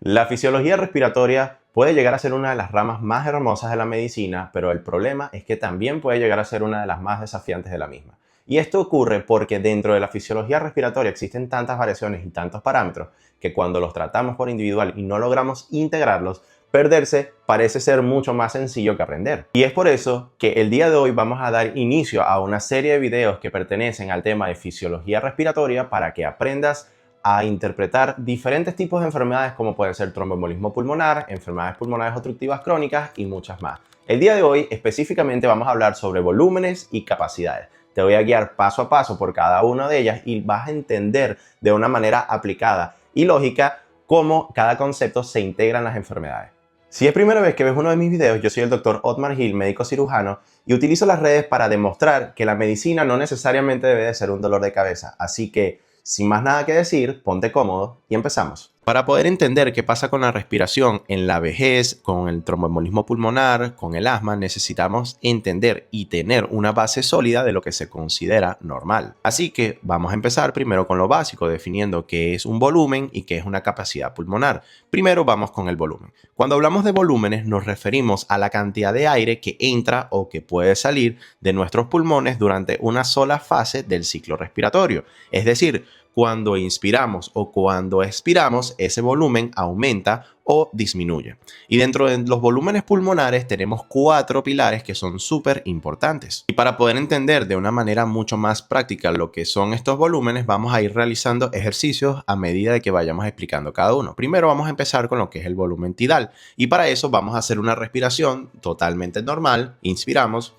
La fisiología respiratoria puede llegar a ser una de las ramas más hermosas de la medicina, pero el problema es que también puede llegar a ser una de las más desafiantes de la misma. Y esto ocurre porque dentro de la fisiología respiratoria existen tantas variaciones y tantos parámetros que cuando los tratamos por individual y no logramos integrarlos, perderse parece ser mucho más sencillo que aprender. Y es por eso que el día de hoy vamos a dar inicio a una serie de videos que pertenecen al tema de fisiología respiratoria para que aprendas a interpretar diferentes tipos de enfermedades como pueden ser tromboembolismo pulmonar, enfermedades pulmonares obstructivas crónicas y muchas más. El día de hoy específicamente vamos a hablar sobre volúmenes y capacidades. Te voy a guiar paso a paso por cada una de ellas y vas a entender de una manera aplicada y lógica cómo cada concepto se integra en las enfermedades. Si es primera vez que ves uno de mis videos, yo soy el Dr. Otmar Gil, médico cirujano, y utilizo las redes para demostrar que la medicina no necesariamente debe de ser un dolor de cabeza. Así que, sin más nada que decir, ponte cómodo y empezamos. Para poder entender qué pasa con la respiración en la vejez, con el tromboembolismo pulmonar, con el asma, necesitamos entender y tener una base sólida de lo que se considera normal. Así que vamos a empezar primero con lo básico, definiendo qué es un volumen y qué es una capacidad pulmonar. Primero vamos con el volumen. Cuando hablamos de volúmenes nos referimos a la cantidad de aire que entra o que puede salir de nuestros pulmones durante una sola fase del ciclo respiratorio. Es decir, cuando inspiramos o cuando expiramos, ese volumen aumenta o disminuye. Y dentro de los volúmenes pulmonares tenemos 4 pilares que son súper importantes. Y para poder entender de una manera mucho más práctica lo que son estos volúmenes, vamos a ir realizando ejercicios a medida de que vayamos explicando cada uno. Primero vamos a empezar con lo que es el volumen tidal. Y para eso vamos a hacer una respiración totalmente normal. Inspiramos,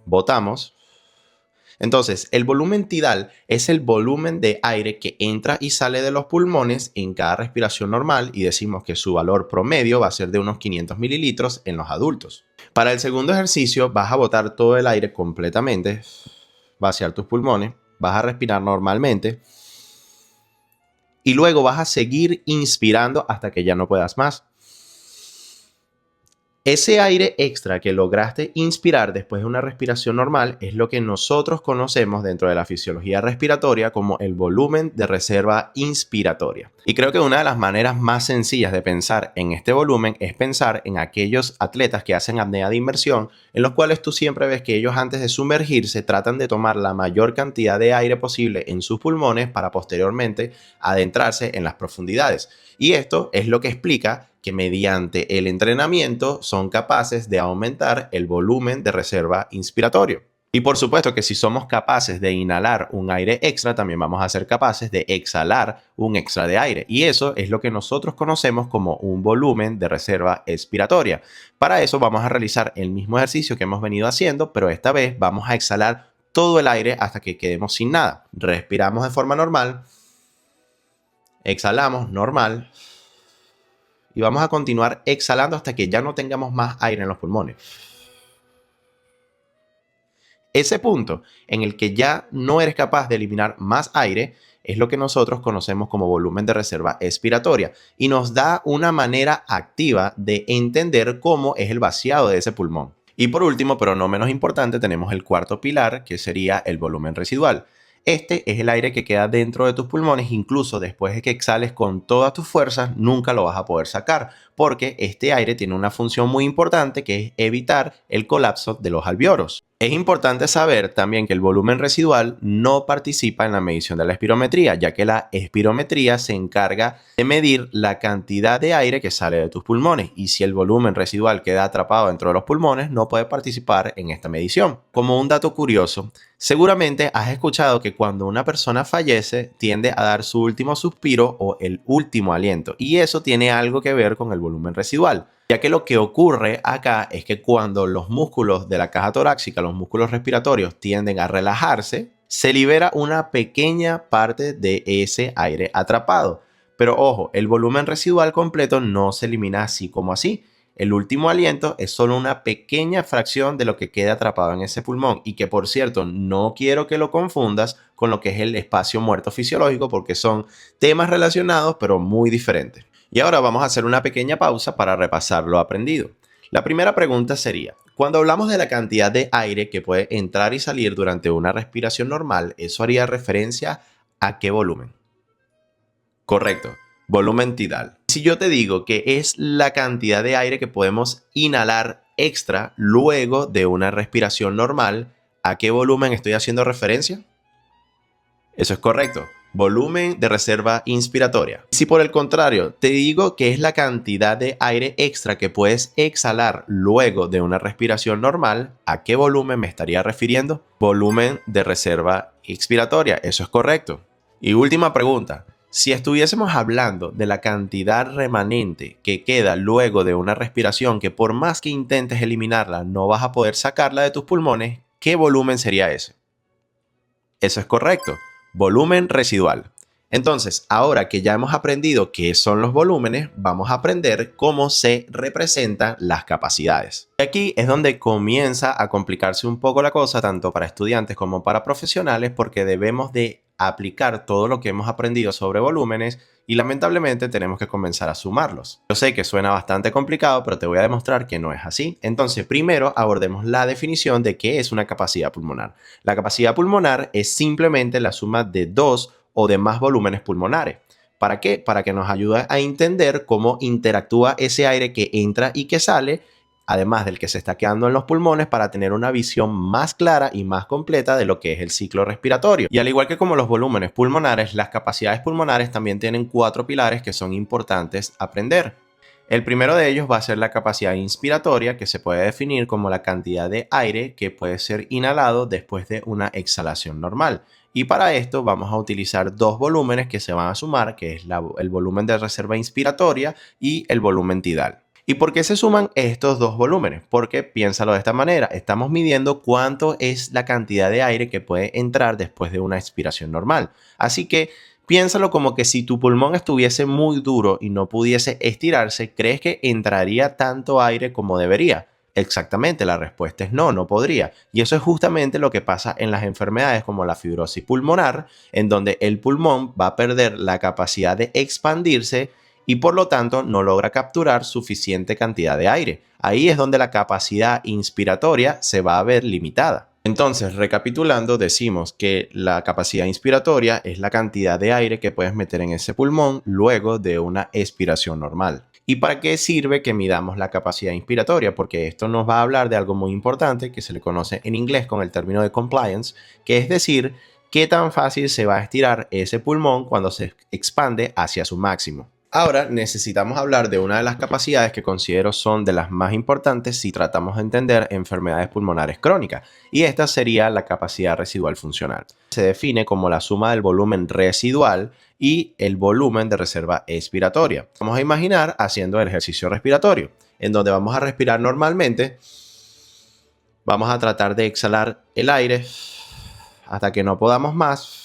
botamos. Entonces, el volumen tidal es el volumen de aire que entra y sale de los pulmones en cada respiración normal y decimos que su valor promedio va a ser de unos 500 mililitros en los adultos. Para el segundo ejercicio vas a botar todo el aire completamente, vaciar tus pulmones, vas a respirar normalmente y luego vas a seguir inspirando hasta que ya no puedas más. Ese aire extra que lograste inspirar después de una respiración normal es lo que nosotros conocemos dentro de la fisiología respiratoria como el volumen de reserva inspiratoria. Y creo que una de las maneras más sencillas de pensar en este volumen es pensar en aquellos atletas que hacen apnea de inmersión, en los cuales tú siempre ves que ellos antes de sumergirse tratan de tomar la mayor cantidad de aire posible en sus pulmones para posteriormente adentrarse en las profundidades. Y esto es lo que explica que mediante el entrenamiento son capaces de aumentar el volumen de reserva inspiratorio. Y por supuesto que si somos capaces de inhalar un aire extra, también vamos a ser capaces de exhalar un extra de aire. Y eso es lo que nosotros conocemos como un volumen de reserva expiratoria. Para eso vamos a realizar el mismo ejercicio que hemos venido haciendo, pero esta vez vamos a exhalar todo el aire hasta que quedemos sin nada. Respiramos de forma normal, exhalamos normal. Y vamos a continuar exhalando hasta que ya no tengamos más aire en los pulmones. Ese punto en el que ya no eres capaz de eliminar más aire es lo que nosotros conocemos como volumen de reserva expiratoria y nos da una manera activa de entender cómo es el vaciado de ese pulmón. Y por último, pero no menos importante, tenemos el cuarto pilar, que sería el volumen residual. Este es el aire que queda dentro de tus pulmones, incluso después de que exhales con todas tus fuerzas, nunca lo vas a poder sacar, porque este aire tiene una función muy importante que es evitar el colapso de los alvéolos. Es importante saber también que el volumen residual no participa en la medición de la espirometría, ya que la espirometría se encarga de medir la cantidad de aire que sale de tus pulmones y si el volumen residual queda atrapado dentro de los pulmones no puede participar en esta medición. Como un dato curioso, seguramente has escuchado que cuando una persona fallece tiende a dar su último suspiro o el último aliento y eso tiene algo que ver con el volumen residual. Ya que lo que ocurre acá es que cuando los músculos de la caja torácica, los músculos respiratorios tienden a relajarse, se libera una pequeña parte de ese aire atrapado. Pero ojo, el volumen residual completo no se elimina así como así. El último aliento es solo una pequeña fracción de lo que queda atrapado en ese pulmón y que por cierto no quiero que lo confundas con lo que es el espacio muerto fisiológico porque son temas relacionados pero muy diferentes. Y ahora vamos a hacer una pequeña pausa para repasar lo aprendido. La primera pregunta sería, cuando hablamos de la cantidad de aire que puede entrar y salir durante una respiración normal, ¿eso haría referencia a qué volumen? Correcto. Volumen tidal. Si yo te digo que es la cantidad de aire que podemos inhalar extra luego de una respiración normal, ¿a qué volumen estoy haciendo referencia? Eso es correcto. Volumen de reserva inspiratoria. Si por el contrario te digo que es la cantidad de aire extra que puedes exhalar luego de una respiración normal, ¿a qué volumen me estaría refiriendo? Volumen de reserva expiratoria. Eso es correcto. Y última pregunta. Si estuviésemos hablando de la cantidad remanente que queda luego de una respiración que por más que intentes eliminarla no vas a poder sacarla de tus pulmones, ¿qué volumen sería ese? Eso es correcto. Volumen residual. Entonces, ahora que ya hemos aprendido qué son los volúmenes, vamos a aprender cómo se representan las capacidades. Y aquí es donde comienza a complicarse un poco la cosa, tanto para estudiantes como para profesionales, porque debemos de aplicar todo lo que hemos aprendido sobre volúmenes y lamentablemente tenemos que comenzar a sumarlos. Yo sé que suena bastante complicado, pero te voy a demostrar que no es así. Entonces, primero abordemos la definición de qué es una capacidad pulmonar. La capacidad pulmonar es simplemente la suma de dos o de más volúmenes pulmonares. ¿Para qué? Para que nos ayude a entender cómo interactúa ese aire que entra y que sale, además del que se está quedando en los pulmones, para tener una visión más clara y más completa de lo que es el ciclo respiratorio. Y al igual que como los volúmenes pulmonares, las capacidades pulmonares también tienen 4 pilares que son importantes aprender. El primero de ellos va a ser la capacidad inspiratoria, que se puede definir como la cantidad de aire que puede ser inhalado después de una exhalación normal. Y para esto vamos a utilizar dos volúmenes que se van a sumar, que es el volumen de reserva inspiratoria y el volumen tidal. ¿Y por qué se suman estos dos volúmenes? Porque piénsalo de esta manera, estamos midiendo cuánto es la cantidad de aire que puede entrar después de una expiración normal. Así que piénsalo como que si tu pulmón estuviese muy duro y no pudiese estirarse, ¿crees que entraría tanto aire como debería? Exactamente, la respuesta es no, no podría. Y eso es justamente lo que pasa en las enfermedades como la fibrosis pulmonar, en donde el pulmón va a perder la capacidad de expandirse y por lo tanto no logra capturar suficiente cantidad de aire. Ahí es donde la capacidad inspiratoria se va a ver limitada. Entonces, recapitulando, decimos que la capacidad inspiratoria es la cantidad de aire que puedes meter en ese pulmón luego de una expiración normal. ¿Y para qué sirve que midamos la capacidad inspiratoria? Porque esto nos va a hablar de algo muy importante que se le conoce en inglés con el término de compliance, que es decir, qué tan fácil se va a estirar ese pulmón cuando se expande hacia su máximo. Ahora necesitamos hablar de una de las capacidades que considero son de las más importantes si tratamos de entender enfermedades pulmonares crónicas, y esta sería la capacidad residual funcional. Se define como la suma del volumen residual y el volumen de reserva expiratoria. Vamos a imaginar haciendo el ejercicio respiratorio, en donde vamos a respirar normalmente, vamos a tratar de exhalar el aire hasta que no podamos más.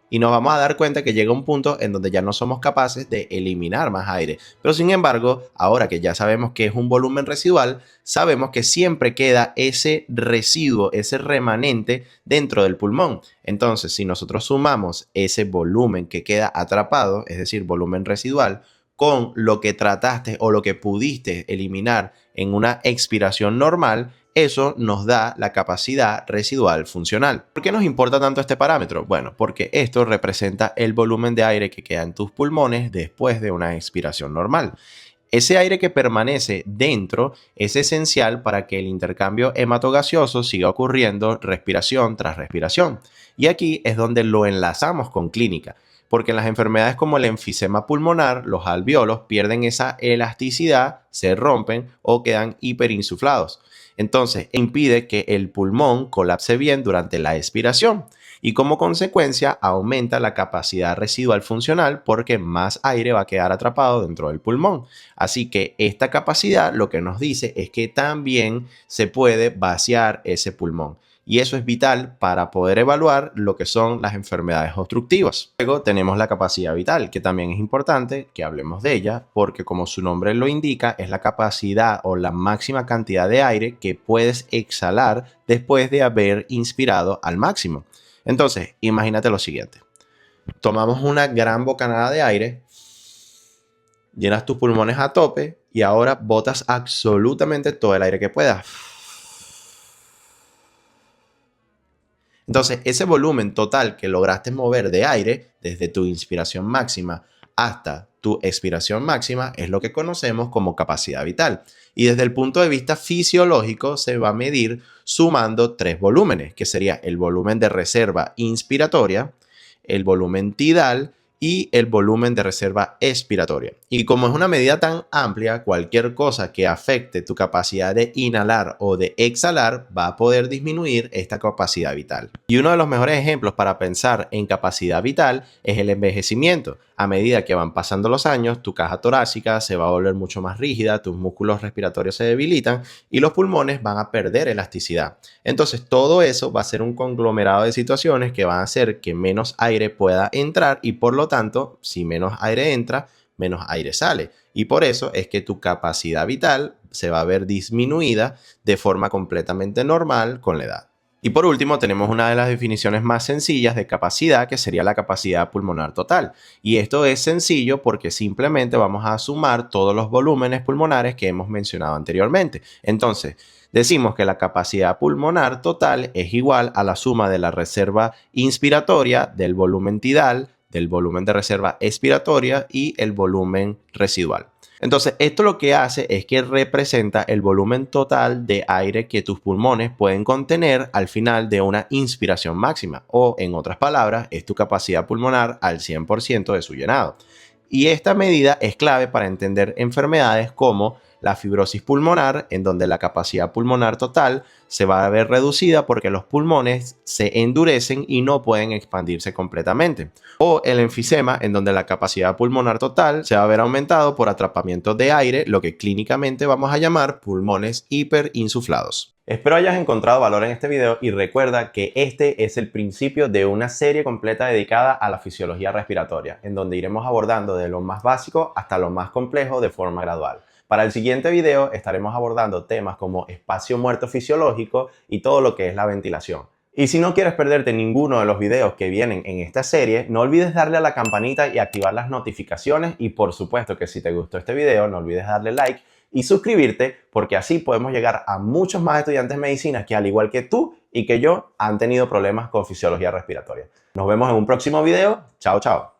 Y nos vamos a dar cuenta que llega un punto en donde ya no somos capaces de eliminar más aire. Pero sin embargo, ahora que ya sabemos que es un volumen residual, sabemos que siempre queda ese residuo, ese remanente dentro del pulmón. Entonces, si nosotros sumamos ese volumen que queda atrapado, es decir, volumen residual, con lo que trataste o lo que pudiste eliminar en una expiración normal, eso nos da la capacidad residual funcional. ¿Por qué nos importa tanto este parámetro? Bueno, porque esto representa el volumen de aire que queda en tus pulmones después de una expiración normal. Ese aire que permanece dentro es esencial para que el intercambio hematogaseoso siga ocurriendo respiración tras respiración. Y aquí es donde lo enlazamos con clínica, porque en las enfermedades como el enfisema pulmonar, los alvéolos pierden esa elasticidad, se rompen o quedan hiperinsuflados. Entonces, impide que el pulmón colapse bien durante la expiración y como consecuencia aumenta la capacidad residual funcional porque más aire va a quedar atrapado dentro del pulmón. Así que esta capacidad lo que nos dice es que también se puede vaciar ese pulmón. Y eso es vital para poder evaluar lo que son las enfermedades obstructivas. Luego tenemos la capacidad vital, que también es importante que hablemos de ella, porque como su nombre lo indica, es la capacidad o la máxima cantidad de aire que puedes exhalar después de haber inspirado al máximo. Entonces, imagínate lo siguiente. Tomamos una gran bocanada de aire, llenas tus pulmones a tope y ahora botas absolutamente todo el aire que puedas. Entonces, ese volumen total que lograste mover de aire desde tu inspiración máxima hasta tu expiración máxima es lo que conocemos como capacidad vital. Y desde el punto de vista fisiológico se va a medir sumando tres volúmenes, que sería el volumen de reserva inspiratoria, el volumen tidal y el volumen de reserva expiratoria. Y como es una medida tan amplia, cualquier cosa que afecte tu capacidad de inhalar o de exhalar va a poder disminuir esta capacidad vital. Y uno de los mejores ejemplos para pensar en capacidad vital es el envejecimiento. A medida que van pasando los años, tu caja torácica se va a volver mucho más rígida, tus músculos respiratorios se debilitan y los pulmones van a perder elasticidad. Entonces, todo eso va a ser un conglomerado de situaciones que van a hacer que menos aire pueda entrar y por lo tanto, si menos aire entra, menos aire sale. Y por eso es que tu capacidad vital se va a ver disminuida de forma completamente normal con la edad. Y por último, tenemos una de las definiciones más sencillas de capacidad, que sería la capacidad pulmonar total. Y esto es sencillo porque simplemente vamos a sumar todos los volúmenes pulmonares que hemos mencionado anteriormente. Entonces, decimos que la capacidad pulmonar total es igual a la suma de la reserva inspiratoria, del volumen tidal, del volumen de reserva expiratoria y el volumen residual. Entonces, esto lo que hace es que representa el volumen total de aire que tus pulmones pueden contener al final de una inspiración máxima, o en otras palabras, es tu capacidad pulmonar al 100% de su llenado. Y esta medida es clave para entender enfermedades como la fibrosis pulmonar, en donde la capacidad pulmonar total se va a ver reducida porque los pulmones se endurecen y no pueden expandirse completamente. O el enfisema, en donde la capacidad pulmonar total se va a ver aumentado por atrapamiento de aire, lo que clínicamente vamos a llamar pulmones hiperinsuflados. Espero hayas encontrado valor en este video y recuerda que este es el principio de una serie completa dedicada a la fisiología respiratoria, en donde iremos abordando de lo más básico hasta lo más complejo de forma gradual. Para el siguiente video estaremos abordando temas como espacio muerto fisiológico y todo lo que es la ventilación. Y si no quieres perderte ninguno de los videos que vienen en esta serie, no olvides darle a la campanita y activar las notificaciones y por supuesto que si te gustó este video no olvides darle like y suscribirte porque así podemos llegar a muchos más estudiantes de medicina que al igual que tú y que yo han tenido problemas con fisiología respiratoria. Nos vemos en un próximo video. Chao, chao.